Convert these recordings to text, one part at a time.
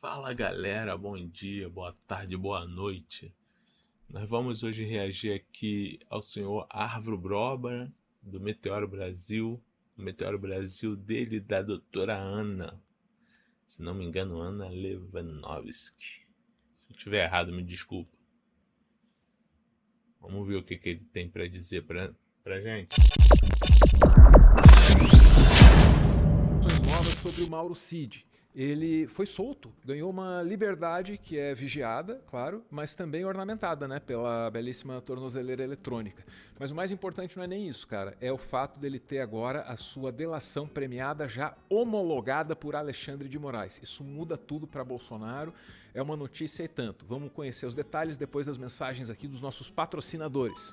Fala galera, bom dia, boa tarde, boa noite. Nós vamos hoje reagir aqui ao senhor Arvro Broba, do Meteoro Brasil dele e da doutora Ana. Se não me engano, Ana Levanovski. Se eu tiver errado, me desculpa. Vamos ver o que ele tem para dizer pra gente. Novas sobre o Mauro Cid. Ele foi solto, ganhou uma liberdade que é vigiada, claro, mas também ornamentada, né, pela belíssima tornozeleira eletrônica. Mas o mais importante não é nem isso, cara, é o fato dele ter agora a sua delação premiada já homologada por Alexandre de Moraes. Isso muda tudo para Bolsonaro, é uma notícia e tanto. Vamos conhecer os detalhes depois das mensagens aqui dos nossos patrocinadores.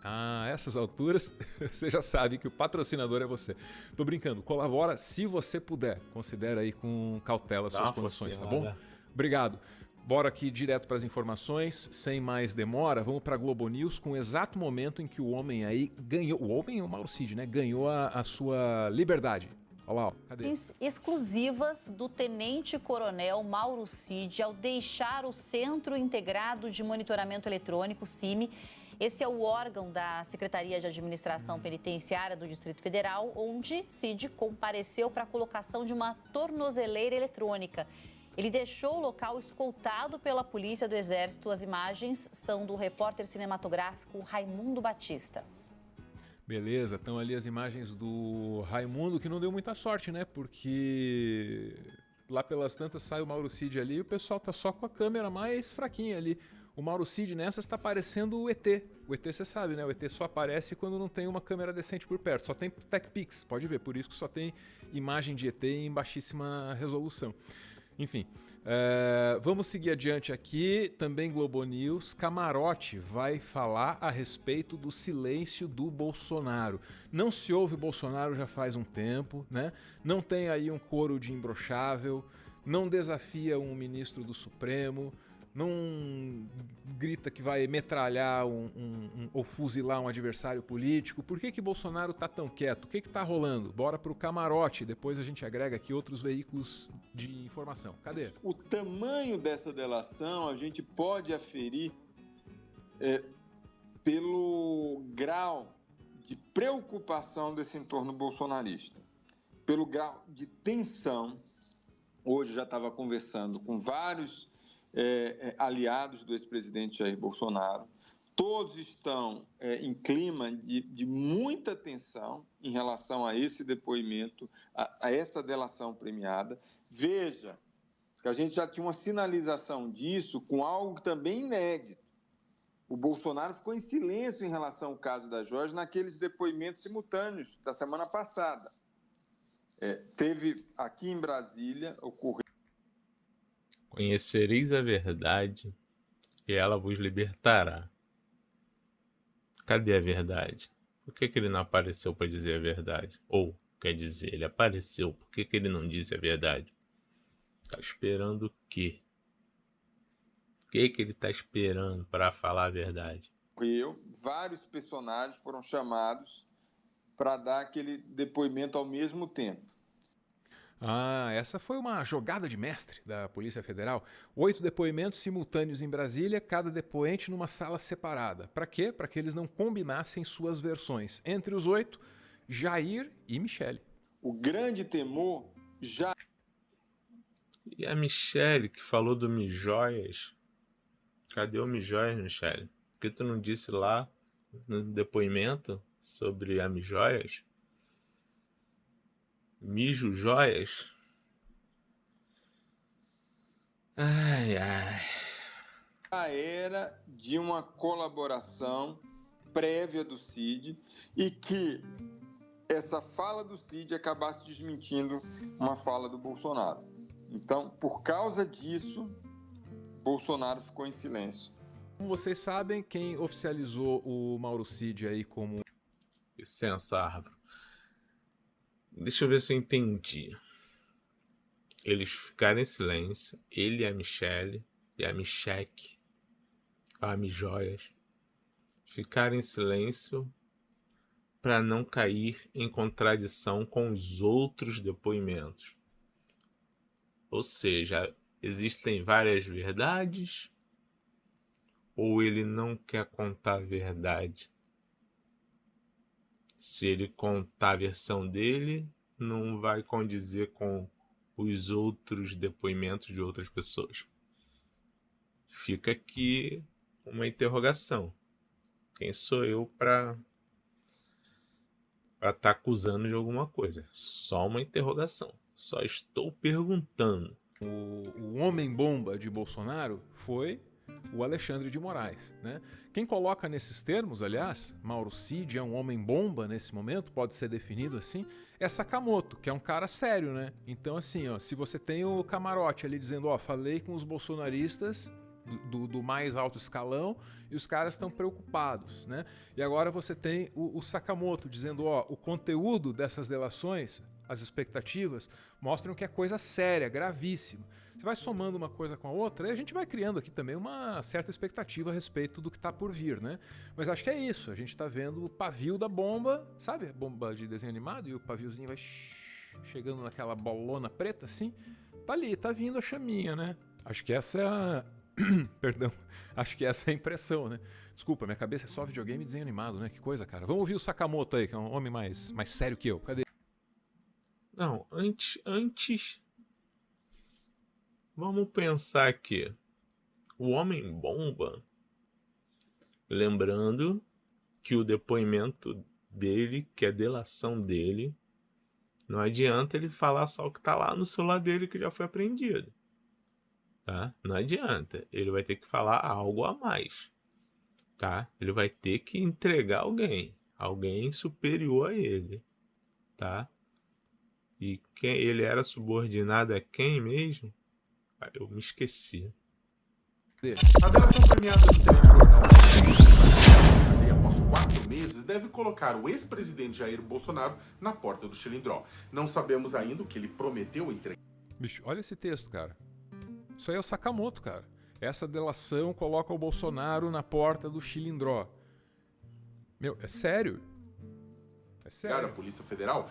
A essas alturas, você já sabe que o patrocinador é você. Tô brincando, colabora se você puder. Considera aí com cautela as suas condições, tá bom? Obrigado. Bora aqui direto para as informações, sem mais demora, vamos para a Globo News com o exato momento em que o homem aí ganhou, o homem, o Mauro Cid, né, ganhou a sua liberdade. Olha lá, ó. Cadê? Exclusivas do tenente-coronel Mauro Cid ao deixar o Centro Integrado de Monitoramento Eletrônico, CIMI. Esse é o órgão da Secretaria de Administração Penitenciária do Distrito Federal, onde Cid compareceu para a colocação de uma tornozeleira eletrônica. Ele deixou o local escoltado pela Polícia do Exército. As imagens são do repórter cinematográfico Raimundo Batista. Beleza, estão ali as imagens do Raimundo, que não deu muita sorte, né? Porque lá pelas tantas sai o Mauro Cid ali e o pessoal tá só com a câmera mais fraquinha ali. O Mauro Cid nessas está parecendo o ET. O ET você sabe, né? O ET só aparece quando não tem uma câmera decente por perto. Só tem TechPix, pode ver. Por isso que só tem imagem de ET em baixíssima resolução. Enfim, vamos seguir adiante aqui. Também Globo News. Camarote vai falar a respeito do silêncio do Bolsonaro. Não se ouve Bolsonaro já faz um tempo, né? Não tem aí um coro de imbrochável. Não desafia um ministro do Supremo. Não grita que vai metralhar ou fuzilar um adversário político. Por que Bolsonaro tá tão quieto? O que tá rolando? Bora pro camarote, depois a gente agrega aqui outros veículos de informação. Cadê? O tamanho dessa delação a gente pode aferir pelo grau de preocupação desse entorno bolsonarista, pelo grau de tensão. Hoje já estava conversando com vários aliados do ex-presidente Jair Bolsonaro. Todos estão em clima de muita tensão em relação a esse depoimento, a essa delação premiada. Veja que a gente já tinha uma sinalização disso com algo também inédito. O Bolsonaro ficou em silêncio em relação ao caso da Jorge naqueles depoimentos simultâneos da semana passada. Teve aqui em Brasília, ocorreu. Conhecereis a verdade e ela vos libertará. Cadê a verdade? Por que ele não apareceu para dizer a verdade? Ou, quer dizer, ele apareceu, por que ele não disse a verdade? Tá esperando o quê? O que ele tá esperando para falar a verdade? Vários personagens foram chamados para dar aquele depoimento ao mesmo tempo. Essa foi uma jogada de mestre da Polícia Federal. 8 depoimentos simultâneos em Brasília, cada depoente numa sala separada. Para quê? Para que eles não combinassem suas versões. Entre os 8, Jair e Michele. O grande temor já... E a Michele que falou do Mijóias? Cadê o Mijóias, Michele? Por que tu não disse lá no depoimento sobre a Mijóias? Mijo Joias? Ai, ai. Já era de uma colaboração prévia do Cid e que essa fala do Cid acabasse desmentindo uma fala do Bolsonaro. Então, por causa disso, Bolsonaro ficou em silêncio. Como vocês sabem, quem oficializou o Mauro Cid aí como... Licença, Arvro. Deixa eu ver se eu entendi. Eles ficaram em silêncio, ele e a Michele, e a Micheque, a Mijóias, ficaram em silêncio para não cair em contradição com os outros depoimentos. Ou seja, existem várias verdades? Ou ele não quer contar a verdade? Se ele contar a versão dele, não vai condizer com os outros depoimentos de outras pessoas. Fica aqui uma interrogação. Quem sou eu para estar acusando de alguma coisa? Só uma interrogação. Só estou perguntando. O homem-bomba de Bolsonaro foi o Alexandre de Moraes, né? Quem coloca nesses termos, aliás, Mauro Cid é um homem-bomba nesse momento, pode ser definido assim, é Sakamoto, que é um cara sério, né? Então, assim, ó, se você tem o Camarote ali dizendo, ó, falei com os bolsonaristas do mais alto escalão e os caras estão preocupados, né? E agora você tem o Sakamoto dizendo, ó, o conteúdo dessas delações, as expectativas, mostram que é coisa séria, gravíssima. Você vai somando uma coisa com a outra e a gente vai criando aqui também uma certa expectativa a respeito do que está por vir, né? Mas acho que é isso, a gente está vendo o pavio da bomba, sabe? Bomba de desenho animado e o paviozinho vai chegando naquela bolona preta assim. Tá ali, tá vindo a chaminha, né? Acho que essa é a... Perdão, acho que essa é a impressão, né? Desculpa, minha cabeça é só videogame e desenho animado, né? Que coisa, cara. Vamos ouvir o Sakamoto aí, que é um homem mais sério que eu. Cadê? Não, antes vamos pensar aqui. O Homem-Bomba, lembrando que o depoimento dele, que é a delação dele, não adianta ele falar só o que tá lá no celular dele que já foi apreendido. Tá? Não adianta. Ele vai ter que falar algo a mais. Tá? Ele vai ter que entregar alguém superior a ele. Tá? E quem ele era subordinado a quem mesmo? Eu me esqueci. A delação premiada do tenente-coronel após 4 meses deve colocar o ex-presidente Jair Bolsonaro na porta do Chilindró. Não sabemos ainda o que ele prometeu entregar. Bicho, olha esse texto, cara. Isso aí é o Sakamoto, cara. Essa delação coloca o Bolsonaro na porta do Chilindró. Meu, é sério? É sério. A Polícia Federal.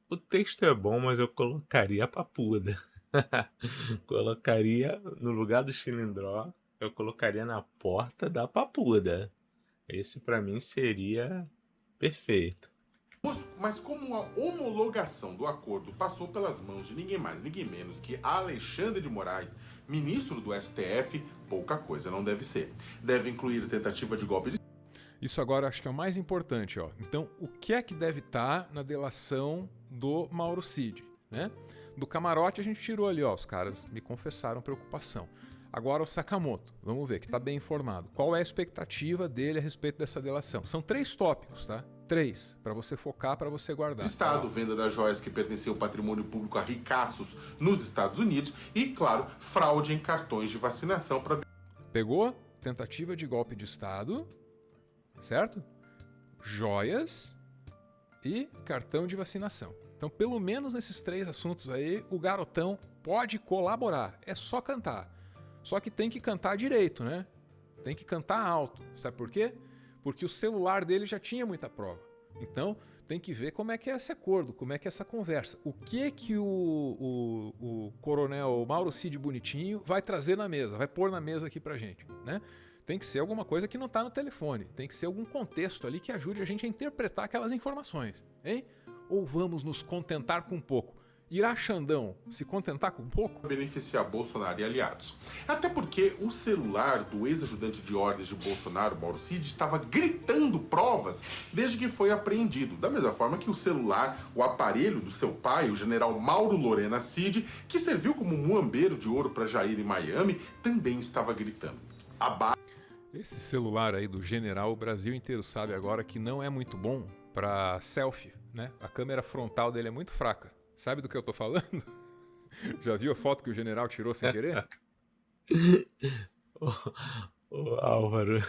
O texto é bom, mas eu colocaria a papuda. Colocaria no lugar do Chilindró, eu colocaria na porta da papuda. Esse pra mim seria perfeito. Mas como a homologação do acordo passou pelas mãos de ninguém mais, ninguém menos que Alexandre de Moraes, ministro do STF, pouca coisa não deve ser. Deve incluir tentativa de golpe de... Isso agora acho que é o mais importante, ó. Então, o que é que deve estar na delação do Mauro Cid, né? Do Camarote a gente tirou ali, ó, os caras me confessaram preocupação. Agora o Sakamoto, vamos ver, que tá bem informado. Qual é a expectativa dele a respeito dessa delação? São 3 tópicos, tá? 3, para você focar, para você guardar. Estado, venda das joias que pertenciam ao patrimônio público a ricaços nos Estados Unidos e, claro, fraude em cartões de vacinação para... Pegou? Tentativa de golpe de Estado, certo? Joias e cartão de vacinação. Então, pelo menos nesses 3 assuntos aí, o garotão pode colaborar. É só cantar. Só que tem que cantar direito, né? Tem que cantar alto. Sabe por quê? Porque o celular dele já tinha muita prova. Então, tem que ver como é que é esse acordo, como é que é essa conversa. O que o coronel Mauro Cid Bonitinho vai trazer na mesa, vai pôr na mesa aqui pra gente, né? Tem que ser alguma coisa que não tá no telefone. Tem que ser algum contexto ali que ajude a gente a interpretar aquelas informações, hein? Ou vamos nos contentar com pouco? Irá Xandão se contentar com pouco? Beneficiar Bolsonaro e aliados. Até porque o celular do ex-ajudante de ordens de Bolsonaro, Mauro Cid, estava gritando provas desde que foi apreendido. Da mesma forma que o celular, o aparelho do seu pai, o general Mauro Lorena Cid, que serviu como muambeiro de ouro para Jair em Miami, também estava gritando. Esse celular aí do general, o Brasil inteiro sabe agora que não é muito bom para selfie, né? A câmera frontal dele é muito fraca. Sabe do que eu tô falando? Já viu a foto que o general tirou sem querer? Ô, Álvaro,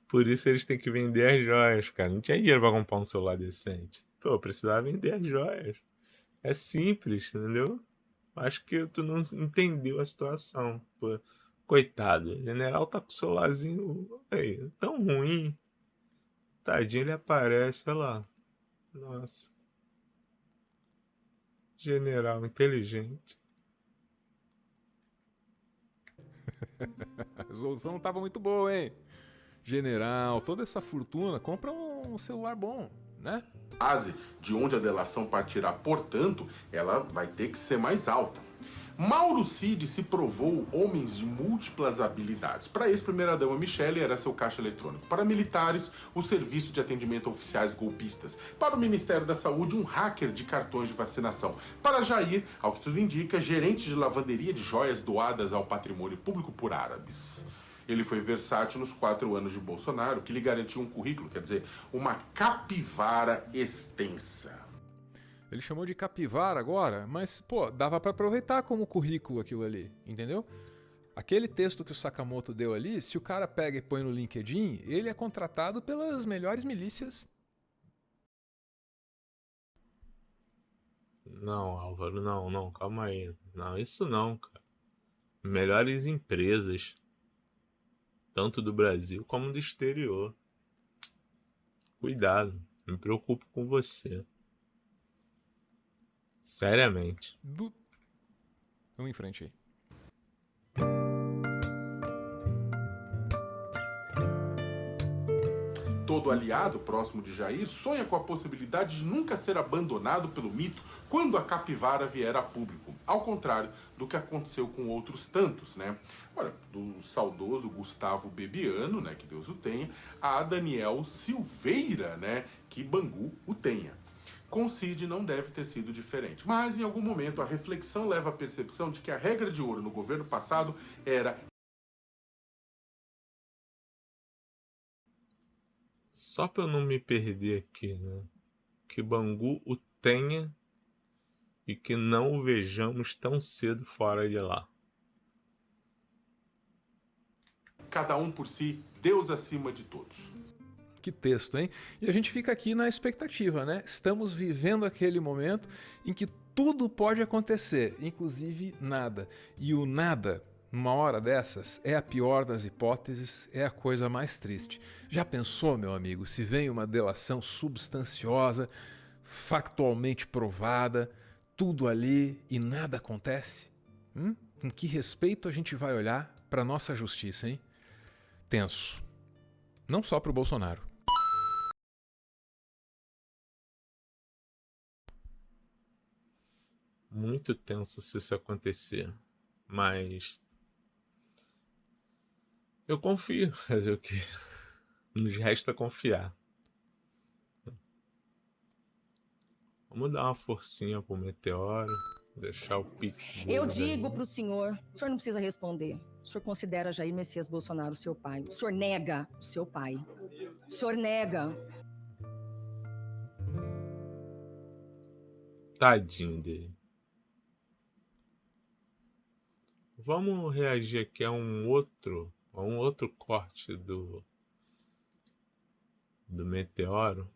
por isso eles têm que vender as joias, cara. Não tinha dinheiro pra comprar um celular decente. Pô, precisava vender as joias. É simples, entendeu? Acho que tu não entendeu a situação. Pô, coitado, o general tá com o celularzinho aí, tão ruim. Tadinho, ele aparece, olha lá. Nossa. General inteligente. A resolução não tava muito boa, hein? General, toda essa fortuna, compra um celular bom, né? Base de onde a delação partirá, portanto, ela vai ter que ser mais alta. Mauro Cid se provou homens de múltiplas habilidades. Para a ex-primeira-dama Michele, era seu caixa eletrônico. Para militares, o serviço de atendimento a oficiais golpistas. Para o Ministério da Saúde, um hacker de cartões de vacinação. Para Jair, ao que tudo indica, gerente de lavanderia de joias doadas ao patrimônio público por árabes. Ele foi versátil nos 4 anos de Bolsonaro, que lhe garantiu um currículo, quer dizer, uma capivara extensa. Ele chamou de capivara agora, mas, pô, dava pra aproveitar como currículo aquilo ali, entendeu? Aquele texto que o Sakamoto deu ali, se o cara pega e põe no LinkedIn, ele é contratado pelas melhores milícias. Não, Álvaro, não, calma aí. Não, isso não, cara. Melhores empresas, tanto do Brasil como do exterior. Cuidado, me preocupo com você. Seriamente. Vamos em frente aí. Todo aliado próximo de Jair sonha com a possibilidade de nunca ser abandonado pelo mito quando a capivara vier a público. Ao contrário do que aconteceu com outros tantos, né? Olha, do saudoso Gustavo Bebiano, né, que Deus o tenha, a Daniel Silveira, né, que Bangu o tenha. Com Cid não deve ter sido diferente. Mas, em algum momento, a reflexão leva à percepção de que a regra de ouro no governo passado era... Só pra eu não me perder aqui, né? Que Bangu o tenha e que não o vejamos tão cedo fora de lá. Cada um por si, Deus acima de todos. Que texto, hein? E a gente fica aqui na expectativa, né? Estamos vivendo aquele momento em que tudo pode acontecer, inclusive nada. E o nada, numa hora dessas, é a pior das hipóteses, é a coisa mais triste. Já pensou, meu amigo, se vem uma delação substanciosa, factualmente provada, tudo ali e nada acontece? Com que respeito a gente vai olhar para nossa justiça, hein? Tenso. Não só para o Bolsonaro. Muito tenso se isso acontecer. Mas eu confio. Fazer o quê? Nos resta confiar. Vamos dar uma forcinha pro Meteoro. Deixar o Pix dele Eu digo aí. pro senhor, o senhor não precisa responder. O senhor considera Jair Messias Bolsonaro seu pai. O senhor nega o seu pai. O senhor nega. Tadinho dele. Vamos reagir aqui a um outro corte do Meteoro.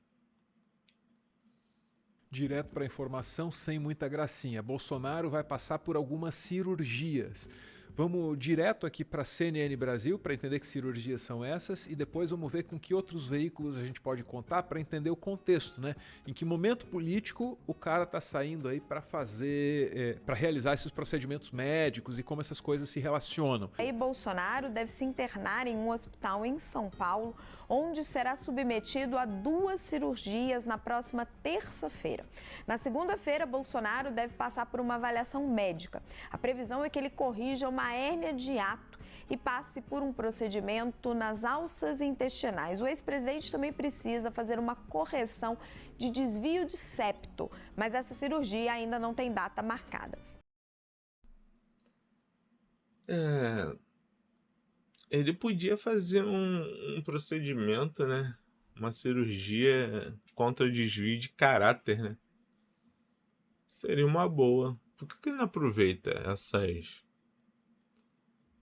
Direto para a informação sem muita gracinha. Bolsonaro vai passar por algumas cirurgias. Vamos direto aqui para a CNN Brasil para entender que cirurgias são essas e depois vamos ver com que outros veículos a gente pode contar para entender o contexto, né? Em que momento político o cara está saindo aí para para realizar esses procedimentos médicos e como essas coisas se relacionam. Aí Bolsonaro deve se internar em um hospital em São Paulo, onde será submetido a 2 cirurgias na próxima terça-feira. Na segunda-feira, Bolsonaro deve passar por uma avaliação médica. A previsão é que ele corrija uma hérnia de hiato e passe por um procedimento nas alças intestinais. O ex-presidente também precisa fazer uma correção de desvio de septo, mas essa cirurgia ainda não tem data marcada. Ele podia fazer um procedimento, né? Uma cirurgia contra o desvio de caráter, né? Seria uma boa. Por que ele não aproveita essas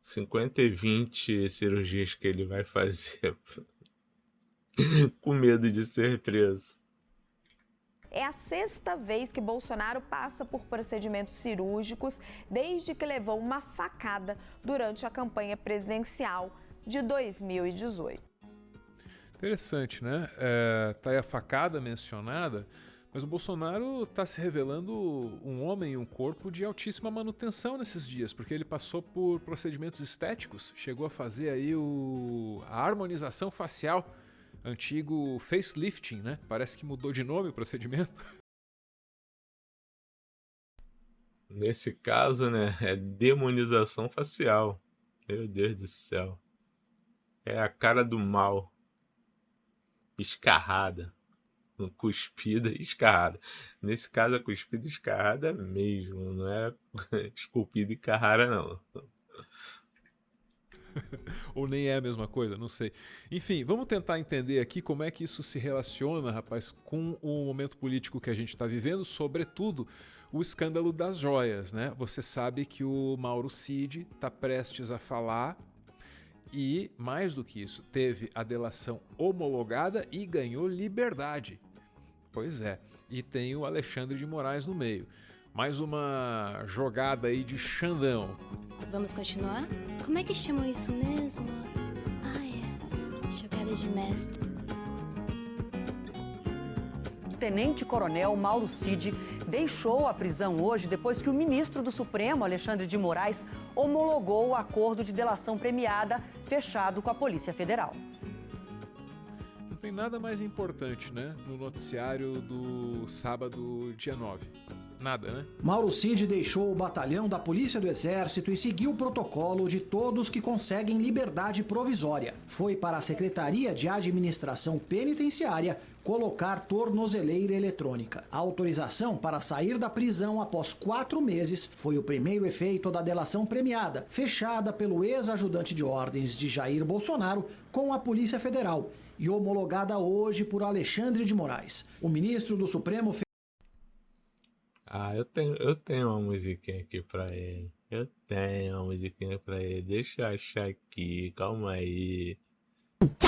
50 e 20 cirurgias que ele vai fazer com medo de ser preso? É a 6ª vez que Bolsonaro passa por procedimentos cirúrgicos desde que levou uma facada durante a campanha presidencial de 2018. Interessante, né? Tá aí a facada mencionada, Mas o Bolsonaro está se revelando um homem e um corpo de altíssima manutenção nesses dias, porque ele passou por procedimentos estéticos, chegou a fazer aí a harmonização facial, antigo facelifting, né? Parece que mudou de nome o procedimento. Nesse caso, né, é demonização facial. Meu Deus do céu. É a cara do mal. Escarrada. Cuspida e escarrada. Nesse caso, a cuspida e escarrada mesmo. Não é esculpida e carrara, não. Ou nem é a mesma coisa, não sei. Enfim, vamos tentar entender aqui como é que isso se relaciona, rapaz, com o momento político que a gente está vivendo, sobretudo o escândalo das joias, né? Você sabe que o Mauro Cid está prestes a falar e, mais do que isso, teve a delação homologada e ganhou liberdade. Pois é, e tem o Alexandre de Moraes no meio. Mais uma jogada aí de Xandão. Vamos continuar? Como é que chamam isso mesmo? Ah, é. Jogada de mestre. O tenente-coronel Mauro Cid deixou a prisão hoje depois que o ministro do Supremo, Alexandre de Moraes, homologou o acordo de delação premiada fechado com a Polícia Federal. Não tem nada mais importante, né, no noticiário do sábado, dia 9. Nada, né? Mauro Cid deixou o batalhão da Polícia do Exército e seguiu o protocolo de todos que conseguem liberdade provisória. Foi para a Secretaria de Administração Penitenciária colocar tornozeleira eletrônica. A autorização para sair da prisão após 4 meses foi o primeiro efeito da delação premiada, fechada pelo ex-ajudante de ordens de Jair Bolsonaro com a Polícia Federal e homologada hoje por Alexandre de Moraes. O ministro do Supremo eu tenho uma musiquinha aqui pra ele. Deixa eu achar aqui, calma aí.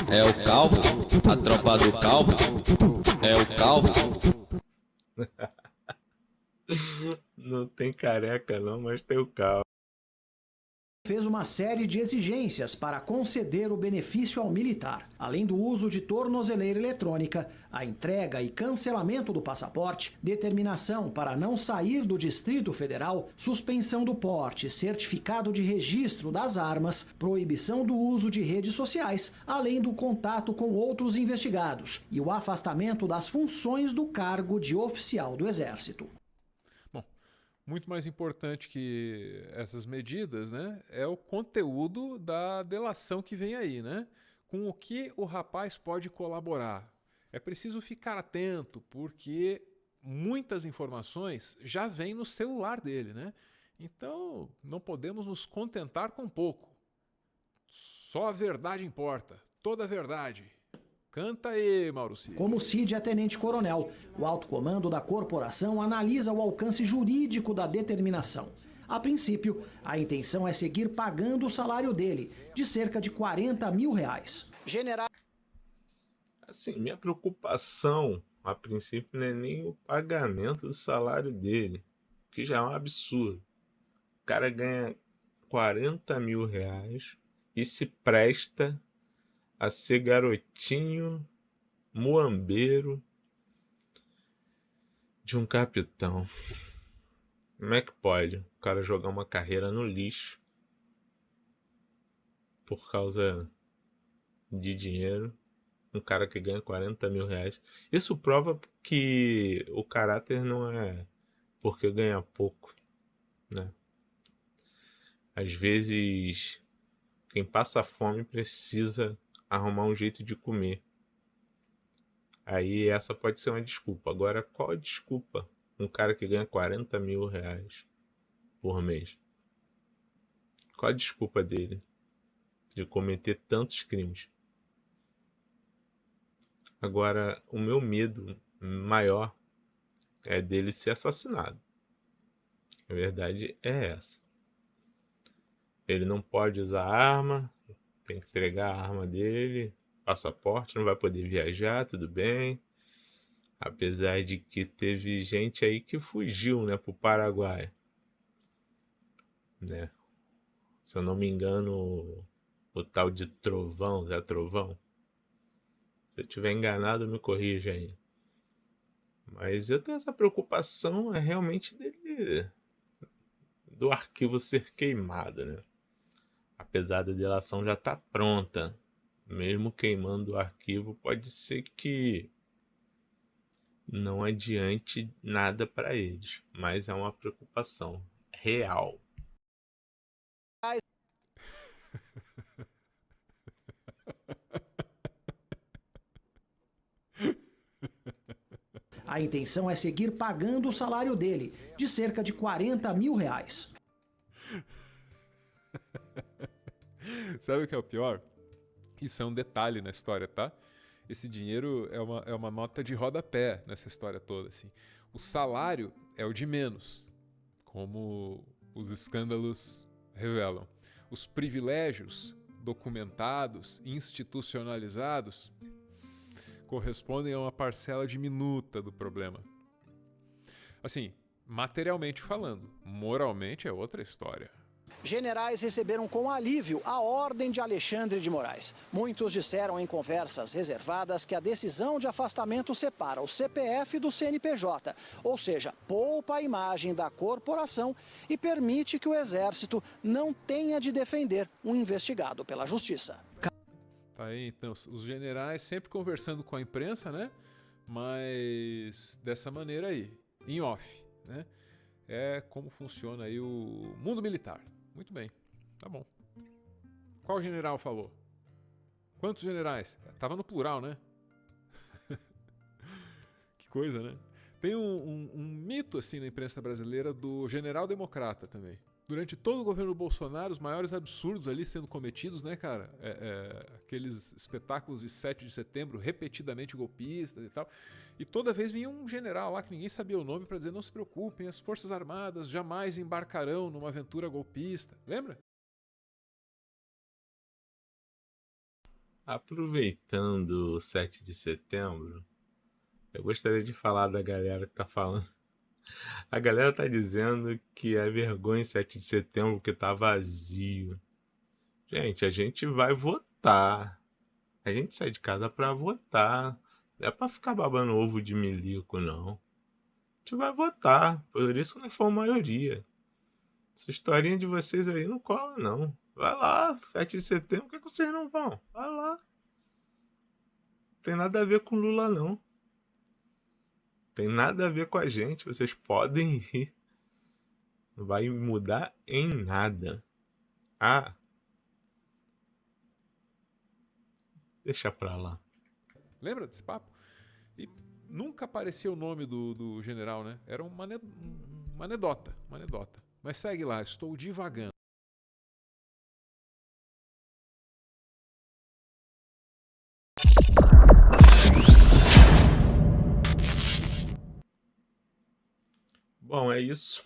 É o Calvo? A tropa do Calvo? É o Calvo? Não tem careca não, mas tem o Calvo. Fez uma série de exigências para conceder o benefício ao militar. Além do uso de tornozeleira eletrônica, a entrega e cancelamento do passaporte, determinação para não sair do Distrito Federal, suspensão do porte, certificado de registro das armas, proibição do uso de redes sociais, além do contato com outros investigados e o afastamento das funções do cargo de oficial do Exército. Muito mais importante que essas medidas, né, é o conteúdo da delação que vem aí, né? Com o que o rapaz pode colaborar. É preciso ficar atento, porque muitas informações já vêm no celular dele, né? Então, não podemos nos contentar com pouco. Só a verdade importa, toda a verdade. Canta aí, Mauro Cid. Como Cid é tenente-coronel, o alto comando da corporação analisa o alcance jurídico da determinação. A princípio, a intenção é seguir pagando o salário dele, de cerca de R$40 mil. Assim, minha preocupação, a princípio, não é nem o pagamento do salário dele, que já é um absurdo. O cara ganha R$40 mil e se presta a ser garotinho, muambeiro de um capitão. Como é que pode o cara jogar uma carreira no lixo por causa de dinheiro? Um cara que ganha R$40 mil. Isso prova que o caráter não é porque ganha pouco, né? Às vezes, quem passa fome precisa arrumar um jeito de comer. Aí essa pode ser uma desculpa. Agora, qual a desculpa? Um cara que ganha R$40 mil por mês. Qual a desculpa dele de cometer tantos crimes? Agora, o meu medo maior é dele ser assassinado. A verdade é essa. Ele não pode usar arma, tem que entregar a arma dele, passaporte, não vai poder viajar, tudo bem. Apesar de que teve gente aí que fugiu, né, pro Paraguai. Né? Se eu não me engano, o tal de Trovão, Zé Trovão. Se eu estiver enganado, me corrija aí. Mas eu tenho essa preocupação realmente do arquivo ser queimado, né? Apesar da delação já estar pronta, mesmo queimando o arquivo, pode ser que não adiante nada para eles, mas é uma preocupação real. A intenção é seguir pagando o salário dele, de cerca de R$40 mil. Sabe o que é o pior? Isso é um detalhe na história, tá? Esse dinheiro é uma nota de rodapé nessa história toda, assim. O salário é o de menos, como os escândalos revelam. Os privilégios documentados, institucionalizados, correspondem a uma parcela diminuta do problema. Assim, materialmente falando, moralmente é outra história. Generais receberam com alívio a ordem de Alexandre de Moraes. Muitos disseram em conversas reservadas que a decisão de afastamento separa o CPF do CNPJ, ou seja, poupa a imagem da corporação e permite que o Exército não tenha de defender um investigado pela Justiça. Tá aí, então, os generais sempre conversando com a imprensa, né? Mas dessa maneira aí, em off, né? É como funciona aí o mundo militar. Muito bem, tá bom. Qual general falou? Quantos generais? Tava no plural, né? Que coisa, né? Tem um mito assim na imprensa brasileira do general democrata também. Durante todo o governo Bolsonaro, os maiores absurdos ali sendo cometidos, né, cara? Aqueles espetáculos de 7 de setembro, repetidamente golpistas e tal. E toda vez vinha um general lá que ninguém sabia o nome para dizer: não se preocupem, as Forças Armadas jamais embarcarão numa aventura golpista. Lembra? Aproveitando o 7 de setembro, eu gostaria de falar da galera que tá falando. A galera tá dizendo que é vergonha 7 de setembro porque tá vazio. Gente, a gente vai votar. A gente sai de casa pra votar. Não é pra ficar babando ovo de milico, não. A gente vai votar. Por isso não for maioria. Essa historinha de vocês aí não cola, não. Vai lá, 7 de setembro, por que vocês não vão? Vai lá. Não tem nada a ver com Lula, não. Tem nada a ver com a gente. Vocês podem ir. Não vai mudar em nada. Ah. Deixa pra lá. Lembra desse papo? E nunca aparecia o nome do general, né? Era uma anedota. Mas segue lá, estou divagando. Bom, é isso.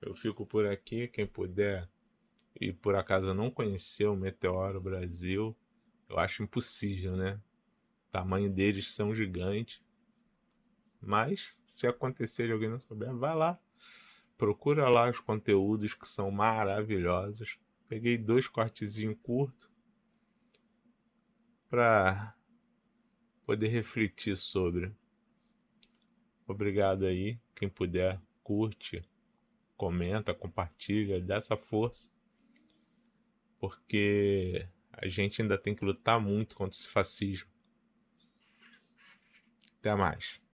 Eu fico por aqui. Quem puder e por acaso não conheceu o Meteoro Brasil, eu acho impossível, né? O tamanho deles são gigantes. Mas, se acontecer de alguém não souber, vai lá. Procura lá os conteúdos que são maravilhosos. Peguei 2 cortezinhos curtos para poder refletir sobre. Obrigado aí. Quem puder, curte, comenta, compartilha, dá essa força. Porque a gente ainda tem que lutar muito contra esse fascismo. Até mais.